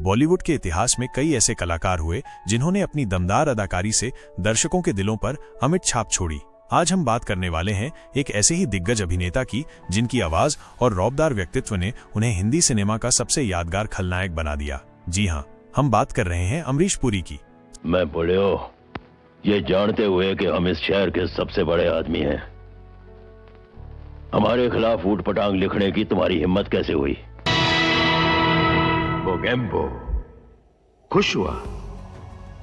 बॉलीवुड के इतिहास में कई ऐसे कलाकार हुए जिन्होंने अपनी दमदार अदाकारी से दर्शकों के दिलों पर अमिट छाप छोड़ी। आज हम बात करने वाले हैं एक ऐसे ही दिग्गज अभिनेता की जिनकी आवाज और रौबदार व्यक्तित्व ने उन्हें हिंदी सिनेमा का सबसे यादगार खलनायक बना दिया। जी हाँ, हम बात कर रहे हैं अमरीश पुरी की। मैं बुढ़ियो ये जानते हुए कि हम इस शहर के सबसे बड़े आदमी हैं, हमारे खिलाफ ऊट पटांग लिखने की तुम्हारी हिम्मत कैसे हुई? मोगैम्बो खुश हुआ।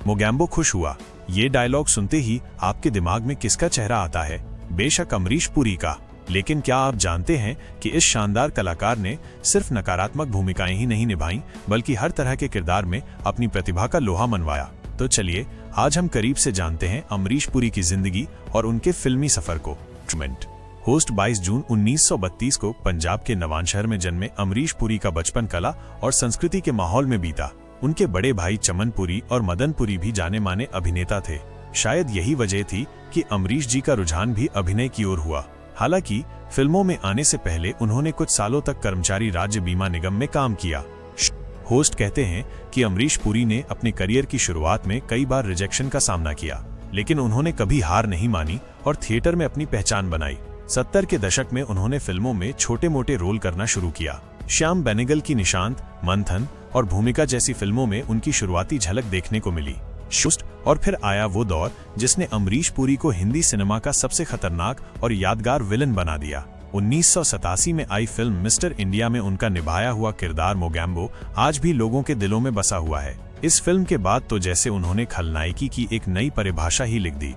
मोगैम्बो खुश हुआ, ये डायलॉग सुनते ही आपके दिमाग में किसका चेहरा आता है? बेशक अमरीश पुरी का। लेकिन क्या आप जानते हैं कि इस शानदार कलाकार ने सिर्फ नकारात्मक भूमिकाएं ही नहीं निभाई, बल्कि हर तरह के किरदार में अपनी प्रतिभा का लोहा मनवाया। तो चलिए आज हम करीब से जानते हैं अमरीश पुरी की जिंदगी और उनके फिल्मी सफर को। होस्ट 22 जून 1932 को पंजाब के नवानशहर में जन्मे अमरीश पुरी का बचपन कला और संस्कृति के माहौल में बीता। उनके बड़े भाई चमन पुरी और मदन पुरी भी जाने माने अभिनेता थे। शायद यही वजह थी कि अमरीश जी का रुझान भी अभिनय की ओर हुआ। हालांकि फिल्मों में आने से पहले उन्होंने कुछ सालों तक कर्मचारी राज्य बीमा निगम में काम किया। होस्ट कहते हैं कि अमरीश पुरी ने अपने करियर की शुरुआत में कई बार रिजेक्शन का सामना किया, लेकिन उन्होंने कभी हार नहीं मानी और थिएटर में अपनी पहचान बनाई। 70 के दशक में उन्होंने फिल्मों में छोटे मोटे रोल करना शुरू किया। श्याम बेनेगल की निशांत, मंथन और भूमिका जैसी फिल्मों में उनकी शुरुआती झलक देखने को मिली। और फिर आया वो दौर जिसने अमरीश पुरी को हिंदी सिनेमा का सबसे खतरनाक और यादगार विलन बना दिया। 1987 में आई फिल्म मिस्टर इंडिया में उनका निभाया हुआ किरदार मोगैम्बो आज भी लोगों के दिलों में बसा हुआ है। इस फिल्म के बाद तो जैसे उन्होंने खलनायकी की एक नई परिभाषा ही लिख दी।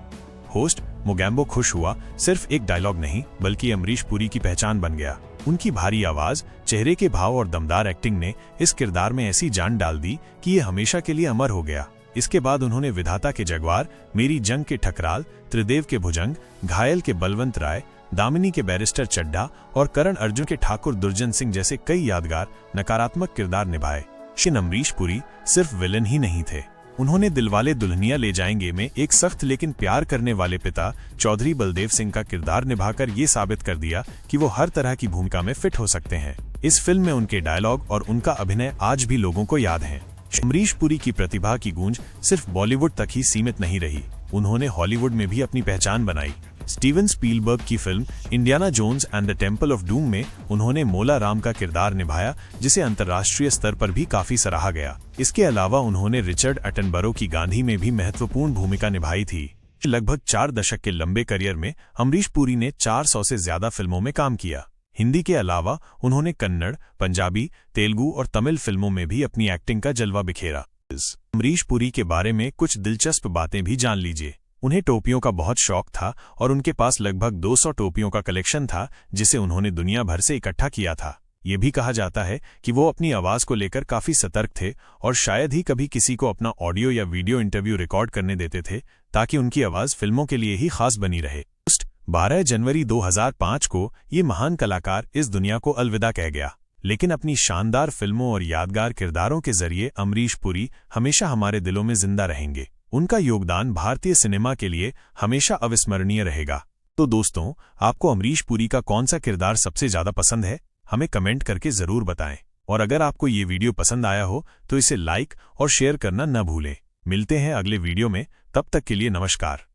होस्ट मोगैम्बो खुश हुआ सिर्फ एक डायलॉग नहीं, बल्कि अमरीश पुरी की पहचान बन गया। उनकी भारी आवाज, चेहरे के भाव और दमदार एक्टिंग ने इस किरदार में ऐसी जान डाल दी कि ये हमेशा के लिए अमर हो गया। इसके बाद उन्होंने विधाता के जगवार, मेरी जंग के ठकराल, त्रिदेव के भुजंग, घायल के बलवंत राय, दामिनी के बैरिस्टर चड्ढा और करण अर्जुन के ठाकुर दुर्जन सिंह जैसे कई यादगार नकारात्मक किरदार निभाए। अमरीश पुरी सिर्फ विलन ही नहीं थे, उन्होंने दिलवाले दुल्हनिया ले जाएंगे में एक सख्त लेकिन प्यार करने वाले पिता चौधरी बलदेव सिंह का किरदार निभाकर ये साबित कर दिया कि वो हर तरह की भूमिका में फिट हो सकते हैं। इस फिल्म में उनके डायलॉग और उनका अभिनय आज भी लोगों को याद है। अमरीश पुरी की प्रतिभा की गूंज सिर्फ बॉलीवुड तक ही सीमित नहीं रही, उन्होंने हॉलीवुड में भी अपनी पहचान बनाई। स्टीवन स्पीलबर्ग की film Indiana Jones and the Temple of Doom में उन्होंने मोला राम का किरदार निभाया, जिसे अंतर्राष्ट्रीय स्तर पर भी काफी सराहा गया। इसके अलावा उन्होंने रिचर्ड एटनबरो की गांधी में भी महत्वपूर्ण भूमिका निभाई थी। लगभग 4 दशक के लंबे करियर में अमरीश पुरी ने 400 से ज्यादा फिल्मों में काम किया। हिंदी के अलावा उन्होंने कन्नड़, पंजाबी, तेलुगु और तमिल फिल्मों में भी अपनी एक्टिंग का जलवा बिखेरा। अमरीश पुरी के बारे में कुछ दिलचस्प बातें भी जान लीजिए। उन्हें टोपियों का बहुत शौक था और उनके पास लगभग 200 टोपियों का कलेक्शन था, जिसे उन्होंने दुनिया भर से इकट्ठा किया था। ये भी कहा जाता है कि वो अपनी आवाज को लेकर काफी सतर्क थे और शायद ही कभी किसी को अपना ऑडियो या वीडियो इंटरव्यू रिकॉर्ड करने देते थे, ताकि उनकी आवाज फिल्मों के लिए ही खास बनी रहे। 12 जनवरी 2005 को ये महान कलाकार इस दुनिया को अलविदा कह गया, लेकिन अपनी शानदार फिल्मों और यादगार किरदारों के जरिए अमरीश पुरी हमेशा हमारे दिलों में जिंदा रहेंगे। उनका योगदान भारतीय सिनेमा के लिए हमेशा अविस्मरणीय रहेगा। तो दोस्तों, आपको अमरीश पुरी का कौन सा किरदार सबसे ज्यादा पसंद है? हमें कमेंट करके जरूर बताएं। और अगर आपको ये वीडियो पसंद आया हो तो इसे लाइक और शेयर करना न भूलें। मिलते हैं अगले वीडियो में, तब तक के लिए नमस्कार।